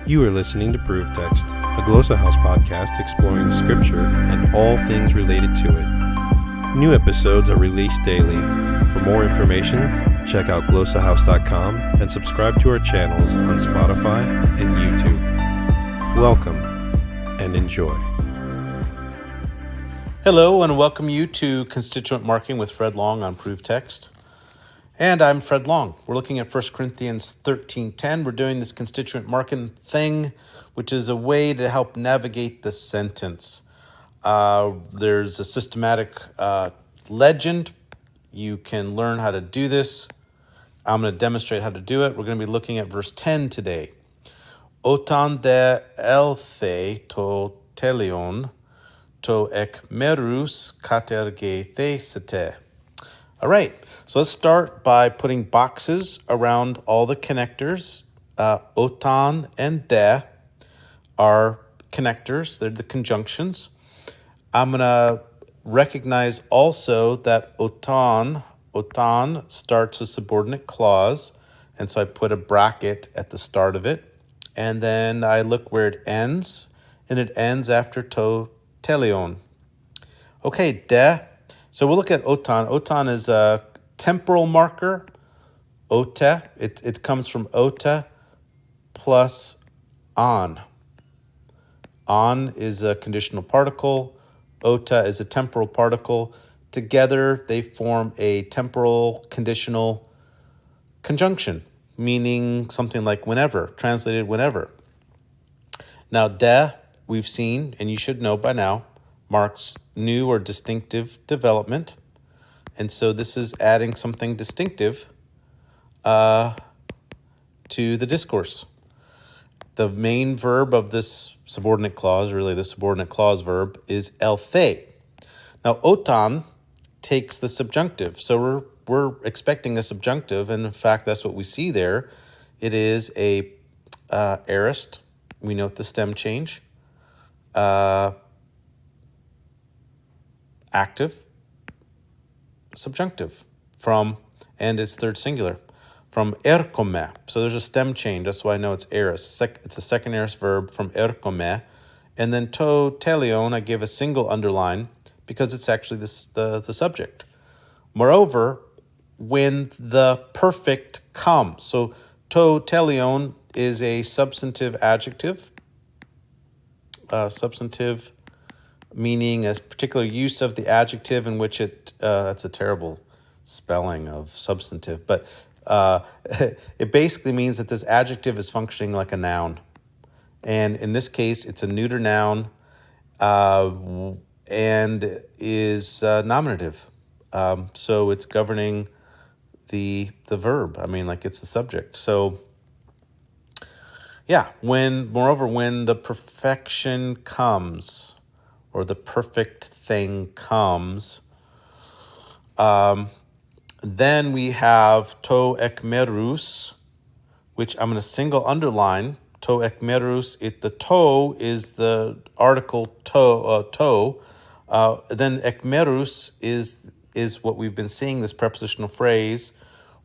You are listening to Proof Text, a Glossa House podcast exploring Scripture and all things related to it. New episodes are released daily. For more information, check out glossahouse.com and subscribe to our channels on Spotify and YouTube. Welcome and enjoy. Hello, and welcome you to Constituent Marking with Fred Long on Proof Text. And I'm Fred Long. We're looking at 1 Corinthians 13:10. We're doing this constituent marking thing, which is a way to help navigate the sentence. There's a systematic legend. You can learn how to do this. I'm going to demonstrate how to do it. We're going to be looking at verse 10 today. Otan de elthe to telion to ek merus katerge sete. All right, so let's start by putting boxes around all the connectors. Otan and de are connectors. They're the conjunctions. I'm going to recognize also that otan starts a subordinate clause, and so I put a bracket at the start of it. And then I look where it ends, and it ends after to telion. Okay, de. So we'll look at otan. Otan is a temporal marker. Ote, it comes from ote plus on. On is a conditional particle. Ota is a temporal particle. Together, they form a temporal conditional conjunction, meaning something like whenever, translated whenever. Now, de, we've seen, and you should know by now, marks new or distinctive development. And so this is adding something distinctive to the discourse. The main verb of this subordinate clause, really the subordinate clause verb, is elthe. Now, otan takes the subjunctive. So we're expecting a subjunctive, and in fact, that's what we see there. It is a aorist. We note the stem change. Active, subjunctive, from, and it's third singular, from erkome. So there's a stem change. That's why I know it's aorist. It's a second aorist verb from erkome. And then to telion, I give a single underline because it's actually the subject. Moreover, when the perfect comes, so to telion is a substantive adjective, meaning a particular use of the adjective in which that's a terrible spelling of substantive, but it basically means that this adjective is functioning like a noun. And in this case, it's a neuter noun and is nominative. So it's governing the verb. I mean, like it's the subject. So yeah, moreover, when the perfection comes, or the perfect thing comes, then we have to ekmerus, which I'm going to single underline. To ekmerus, the to is the article to. Then ekmerus is what we've been seeing, this prepositional phrase,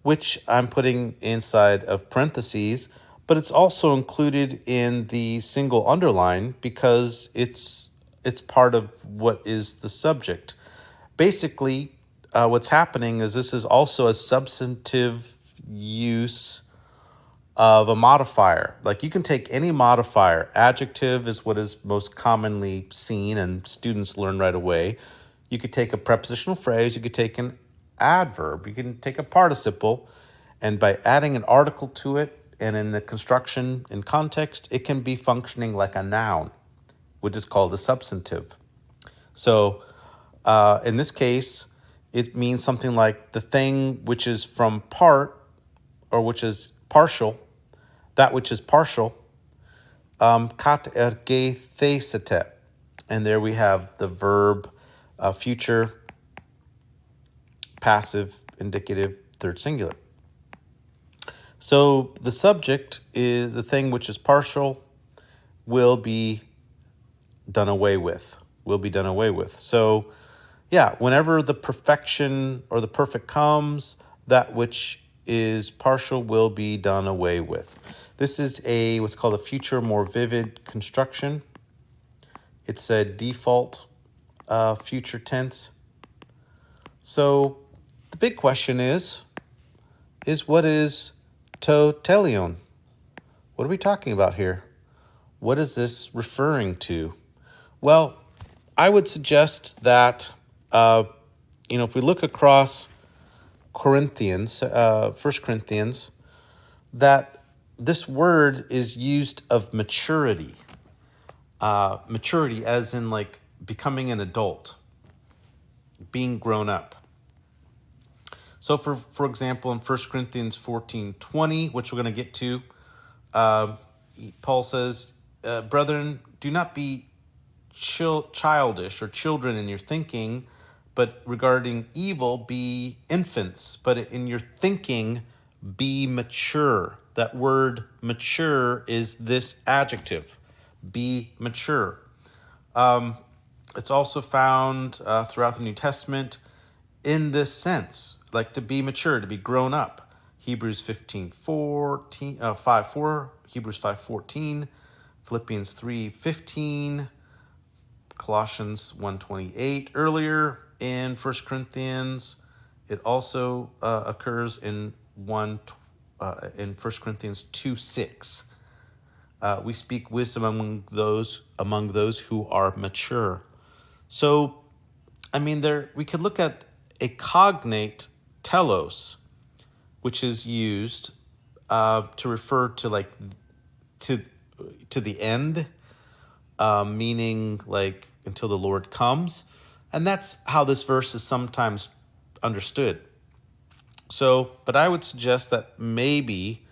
which I'm putting inside of parentheses, but it's also included in the single underline because it's part of what is the subject. Basically, what's happening is this is also a substantive use of a modifier. Like you can take any modifier. Adjective is what is most commonly seen and students learn right away. You could take a prepositional phrase. You could take an adverb. You can take a participle. And by adding an article to it and in the construction in context, it can be functioning like a noun, which is called a substantive. So in this case, it means something like the thing which is from part, or which is partial, that which is partial, kat erge thesete. And there we have the verb, future, passive, indicative, third singular. So the subject is the thing which is partial will be done away with, So yeah, whenever the perfection or the perfect comes, that which is partial will be done away with. This is what's called a future more vivid construction. It's a default future tense. So the big question is what is to telion? What are we talking about here? What is this referring to? Well, I would suggest that, if we look across Corinthians, 1 Corinthians, that this word is used of maturity. Maturity as in like becoming an adult, being grown up. So for example, in 1 Corinthians 14:20, which we're going to get to, Paul says, brethren, do not be childish or children in your thinking, but regarding evil, be infants. But in your thinking, be mature. That word mature is this adjective, be mature. It's also found throughout the New Testament in this sense, like to be mature, to be grown up. Hebrews 5:4, Hebrews 5:14, Philippians 3:15, Colossians 1:28. Earlier in 1 Corinthians, it also occurs in 1 Corinthians 2:6. We speak wisdom among those who are mature. So, we could look at a cognate telos, which is used to refer to to the end, meaning like until the Lord comes, and that's how this verse is sometimes understood. So, but I would suggest that maybe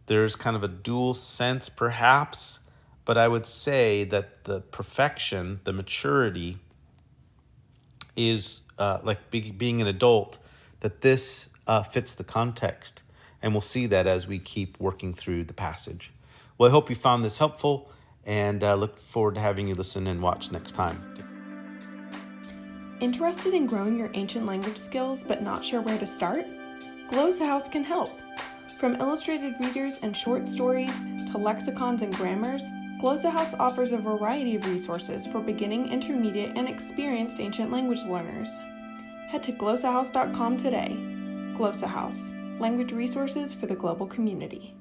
there's kind of a dual sense, perhaps, but I would say that the perfection, the maturity, is being an adult, that this fits the context. And we'll see that as we keep working through the passage. Well, I hope you found this helpful, and look forward to having you listen and watch next time. Interested in growing your ancient language skills but not sure where to start? Glossa House can help. From illustrated readers and short stories to lexicons and grammars, Glossa House offers a variety of resources for beginning, intermediate, and experienced ancient language learners. Head to glossahouse.com today. Glossa House, language resources for the global community.